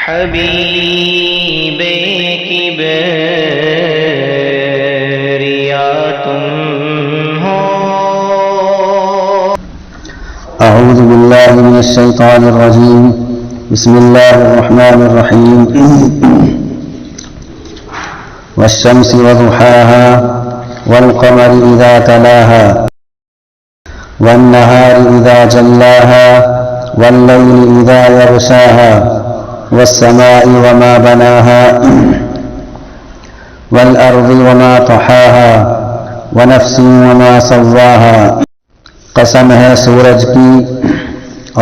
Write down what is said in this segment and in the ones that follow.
حبیب کبریا تم ہو. اعوذ باللہ من الشیطان الرجیم. بسم اللہ الرحمن الرحیم. والشمس وضحاها والقمر اذا تلاها والنهار اذا جلاها والليل اذا يغشاها والسماء وما بناها والارض وما طحاها ونفس وما سواها. قسم ہے سورج کی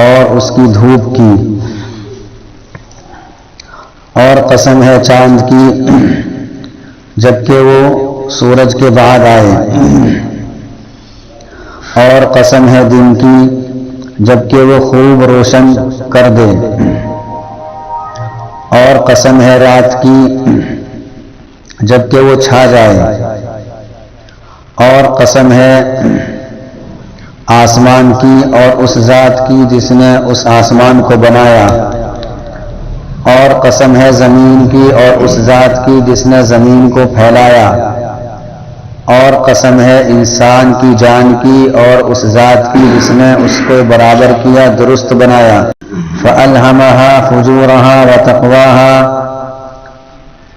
اور اس کی دھوپ کی، اور قسم ہے چاند کی جبکہ وہ سورج کے بعد آئے، اور قسم ہے دن کی جبکہ وہ خوب روشن کر دے، اور قسم ہے رات کی جبکہ وہ چھا جائے، اور قسم ہے آسمان کی اور اس ذات کی جس نے اس آسمان کو بنایا، اور قسم ہے زمین کی اور اس ذات کی جس نے زمین کو پھیلایا، اور قسم ہے انسان کی جان کی اور اس ذات کی جس نے اس کو برابر کیا، درست بنایا. فَأَلْهَمَهَا فُجُورَهَا وَتَقْوَاهَا.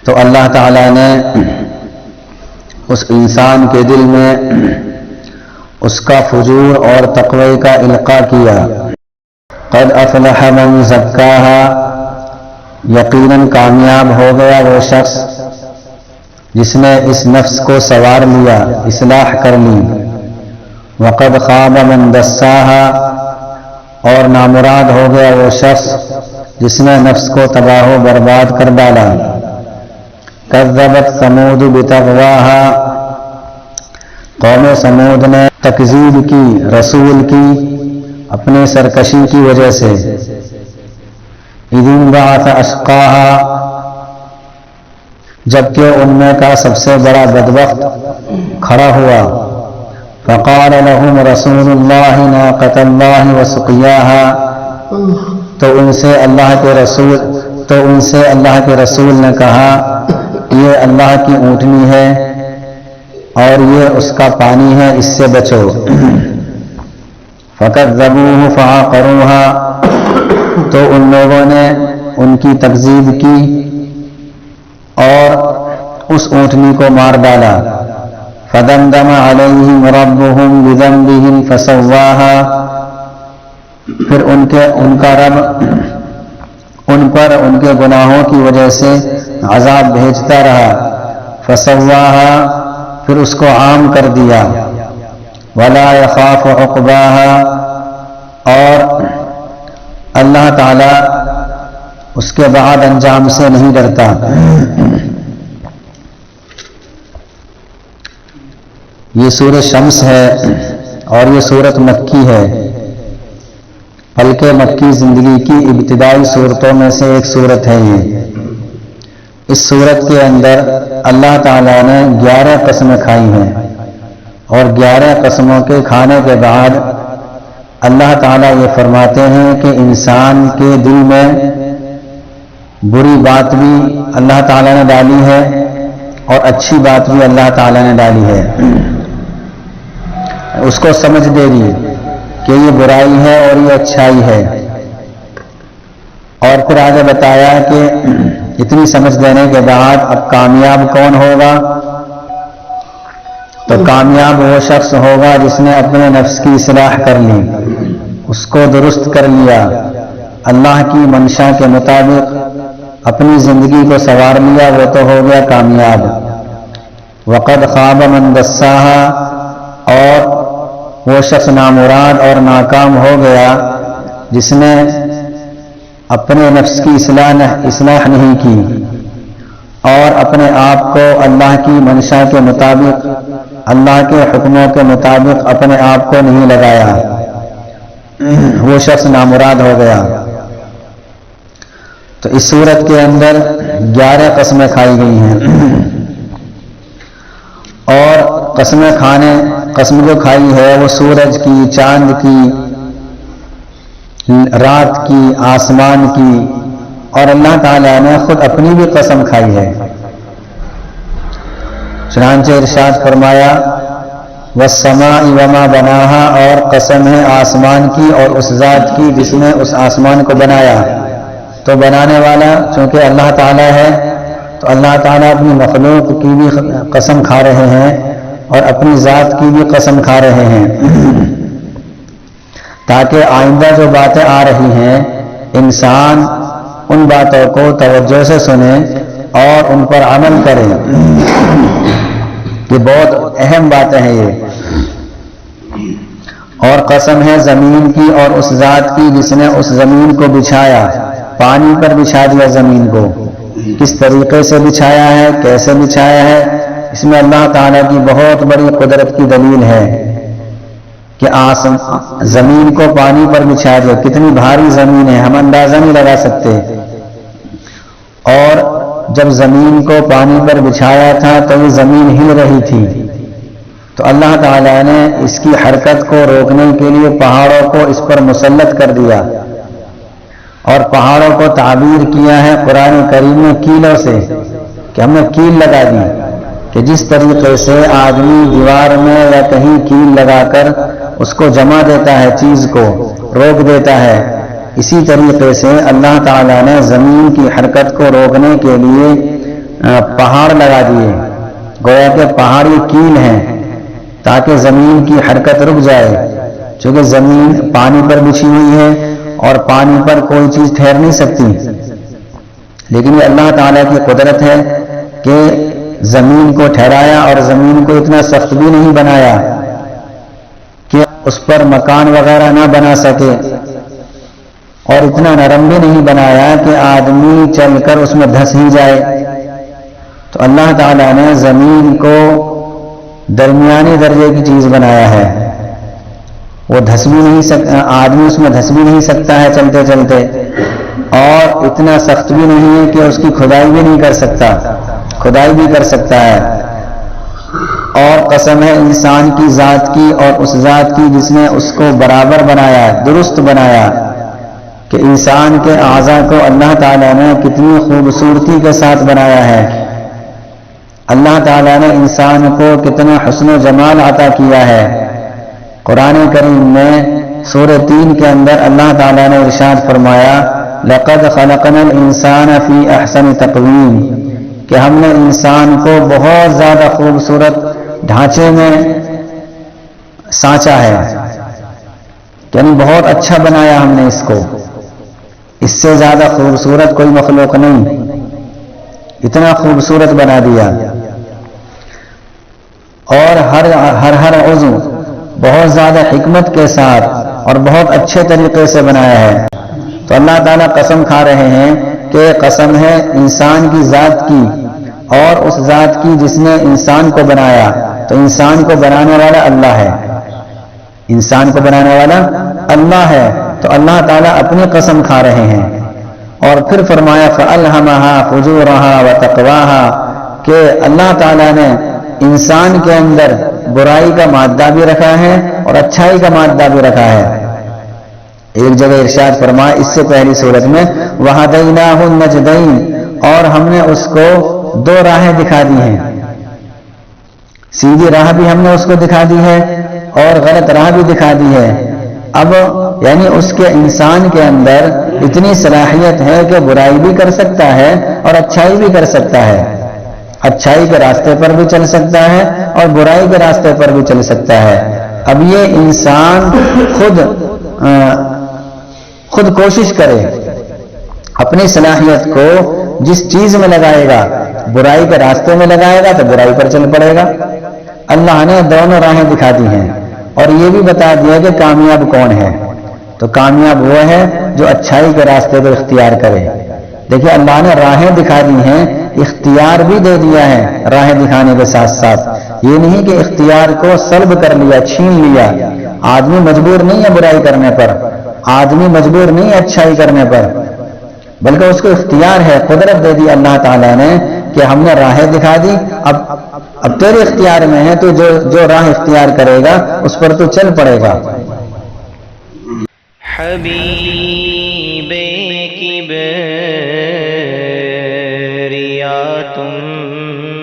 تو اللہ تعالیٰ نے اس انسان کے دل میں اس کا فجور اور تقوی کا القاء کیا. قد افلح من زکاها. یقیناً کامیاب ہو گیا وہ شخص جس نے اس نفس کو سوار لیا، اصلاح کر لی. وقد خاب من دساها. اور نامراد ہو گیا وہ شخص جس نے نفس کو تباہ و برباد کر ڈالا. کذبت ثمود بطغواها. قوم سمود نے تکذیب کی رسول کی اپنی سرکشی کی وجہ سے. اذ انبعث اشقاها. جبکہ ان میں کا سب سے بڑا بدبخت کھڑا ہوا. فقال لهم رسول اللہ ناقۃ اللہ وسقیاها. تو ان سے اللہ کے رسول نے کہا یہ اللہ کی اونٹنی ہے اور یہ اس کا پانی ہے، اس سے بچو. فکذبوه فعقروها. تو ان لوگوں نے ان کی تکذیب کی اور اس اونٹنی کو مار ڈالا. فدمدم علیہم ربهم بذنبهم فسواها. پھر ان کا رب ان پر ان کے گناہوں کی وجہ سے عذاب بھیجتا رہا. فسواها. پھر اس کو عام کر دیا. ولا يخاف عقباها. اور اللہ تعالی اس کے بعد انجام سے نہیں ڈرتا. یہ سورۃ شمس ہے اور یہ سورت مکی ہے، بلکہ مکی زندگی کی ابتدائی صورتوں میں سے ایک صورت ہے. یہ اس صورت کے اندر اللہ تعالیٰ نے 11 قسمیں کھائی ہیں، اور 11 قسموں کے کھانے کے بعد اللہ تعالیٰ یہ فرماتے ہیں کہ انسان کے دل میں بری بات بھی اللہ تعالیٰ نے ڈالی ہے اور اچھی بات بھی اللہ تعالیٰ نے ڈالی ہے. اس کو سمجھ دے دی کہ یہ برائی ہے اور یہ اچھائی ہے. اور پھر آگے بتایا کہ اتنی سمجھ دینے کے بعد اب کامیاب کون ہوگا؟ تو کامیاب وہ شخص ہوگا جس نے اپنے نفس کی اصلاح کر لی، اس کو درست کر لیا، اللہ کی منشا کے مطابق اپنی زندگی کو سنوار لیا، وہ تو ہو گیا کامیاب. وقد خاب من دساها. اور وہ شخص نامراد اور ناکام ہو گیا جس نے اپنے نفس کی اصلاح نہیں کی اور اپنے آپ کو اللہ کی منشا کے مطابق، اللہ کے حکموں کے مطابق اپنے آپ کو نہیں لگایا. وہ شخص نامراد ہو گیا. تو اس صورت کے اندر 11 قسمیں کھائی گئی ہیں، اور قسم جو کھائی ہے وہ سورج کی، چاند کی، رات کی، آسمان کی اور اللہ تعالیٰ نے خود اپنی بھی قسم کھائی ہے. چنانچہ ارشاد فرمایا والسماء وما بناہا، اور قسم ہے آسمان کی اور اس ذات کی جس نے اس آسمان کو بنایا. تو بنانے والا چونکہ اللہ تعالیٰ ہے تو اللہ تعالیٰ اپنی مخلوق کی بھی قسم کھا رہے ہیں اور اپنی ذات کی بھی قسم کھا رہے ہیں تاکہ آئندہ جو باتیں آ رہی ہیں انسان ان باتوں کو توجہ سے سنے اور ان پر عمل کرے. یہ بہت اہم باتیں ہیں یہ. اور قسم ہے زمین کی اور اس ذات کی جس نے اس زمین کو بچھایا، پانی پر بچھا دیا زمین کو. کس طریقے سے بچھایا ہے، کیسے بچھایا ہے، اس میں اللہ تعالیٰ کی بہت بڑی قدرت کی دلیل ہے کہ زمین کو پانی پر بچھا دیا. کتنی بھاری زمین ہے، ہم اندازہ نہیں لگا سکتے. اور جب زمین کو پانی پر بچھایا تھا تو یہ زمین ہل رہی تھی، تو اللہ تعالیٰ نے اس کی حرکت کو روکنے کے لیے پہاڑوں کو اس پر مسلط کر دیا اور پہاڑوں کو تعبیر کیا ہے قرآن کریم میں کیلوں سے کہ ہم نے کیل لگا دی کہ جس طریقے سے آدمی دیوار میں یا کہیں کیل لگا کر اس کو جما دیتا ہے، چیز کو روک دیتا ہے، اسی طریقے سے اللہ تعالیٰ نے زمین کی حرکت کو روکنے کے لیے پہاڑ لگا دیے. گویا کہ پہاڑ یہ کیل ہیں تاکہ زمین کی حرکت رک جائے، چونکہ زمین پانی پر بچھی ہوئی ہے اور پانی پر کوئی چیز ٹھہر نہیں سکتی. لیکن یہ اللہ تعالیٰ کی قدرت ہے کہ زمین کو ٹھہرایا اور زمین کو اتنا سخت بھی نہیں بنایا کہ اس پر مکان وغیرہ نہ بنا سکے، اور اتنا نرم بھی نہیں بنایا کہ آدمی چل کر اس میں دھس ہی جائے. تو اللہ تعالیٰ نے زمین کو درمیانی درجے کی چیز بنایا ہے. وہ دھس بھی نہیں سکتا، آدمی اس میں دھس بھی نہیں سکتا ہے چلتے چلتے، اور اتنا سخت بھی نہیں ہے کہ اس کی کھدائی بھی نہیں کر سکتا، کھدائی بھی کر سکتا ہے. اور قسم ہے انسان کی ذات کی اور اس ذات کی جس نے اس کو برابر بنایا، درست بنایا، کہ انسان کے اعضاء کو اللہ تعالیٰ نے کتنی خوبصورتی کے ساتھ بنایا ہے. اللہ تعالیٰ نے انسان کو کتنا حسن و جمال عطا کیا ہے. قرآن کریم میں سورہ 3 کے اندر اللہ تعالیٰ نے ارشاد فرمایا لَقَدْ خَلَقْنَا الْإِنسَانَ فِي أَحْسَنِ تَقْوِيمٍ، کہ ہم نے انسان کو بہت زیادہ خوبصورت ڈھانچے میں سانچا ہے، یعنی بہت اچھا بنایا ہم نے اس کو. اس سے زیادہ خوبصورت کوئی مخلوق نہیں، اتنا خوبصورت بنا دیا. اور ہر عضو بہت زیادہ حکمت کے ساتھ اور بہت اچھے طریقے سے بنایا ہے. تو اللہ تعالیٰ قسم کھا رہے ہیں کہ قسم ہے انسان کی ذات کی اور اس ذات کی جس نے انسان کو بنایا. تو انسان کو بنانے والا اللہ ہے، انسان کو بنانے والا اللہ ہے. تو اللہ تعالیٰ اپنی قسم کھا رہے ہیں. اور پھر فرمایا فَأَلْهَمَهَا فُجُورَهَا وَتَقْوَاهَا، کہ اللہ تعالیٰ نے انسان کے اندر برائی کا مادہ بھی رکھا ہے اور اچھائی کا مادہ بھی رکھا ہے. ایک جگہ ارشاد فرمایا اس سے پہلی صورت میں وَهَدَيْنَاهُ النَّجْدَيْنِ، اور ہم نے اس کو دو راہیں دکھا دی ہیں. سیدھی راہ بھی ہم نے اس کو دکھا دی ہے اور غلط راہ بھی دکھا دی ہے. اب یعنی اس کے انسان کے اندر اتنی صلاحیت ہے کہ برائی بھی کر سکتا ہے اور اچھائی بھی کر سکتا ہے. اچھائی کے راستے پر بھی چل سکتا ہے اور برائی کے راستے پر بھی چل سکتا ہے. اب یہ انسان خود کوشش کرے، اپنی صلاحیت کو جس چیز میں لگائے گا، برائی کے راستے میں لگائے گا تو برائی پر چل پڑے گا. اللہ نے دونوں راہیں دکھا دی ہیں اور یہ بھی بتا دیا کہ کامیاب کون ہے. تو کامیاب وہ ہے جو اچھائی کے راستے پر اختیار کرے. دیکھیے اللہ نے راہیں دکھا دی ہیں، اختیار بھی دے دیا ہے راہیں دکھانے کے ساتھ ساتھ. یہ نہیں کہ اختیار کو سلب کر لیا، چھین لیا. آدمی مجبور نہیں ہے برائی کرنے پر، آدمی مجبور نہیں ہے اچھائی کرنے پر، بلکہ اس کو اختیار ہے. قدرت دے دی اللہ تعالیٰ نے کہ ہم نے راہیں دکھا دی، اب تیرے اختیار میں ہے، تو جو راہ اختیار کرے گا اس پر تو چل پڑے گا. حبیب کبر آیَةٌ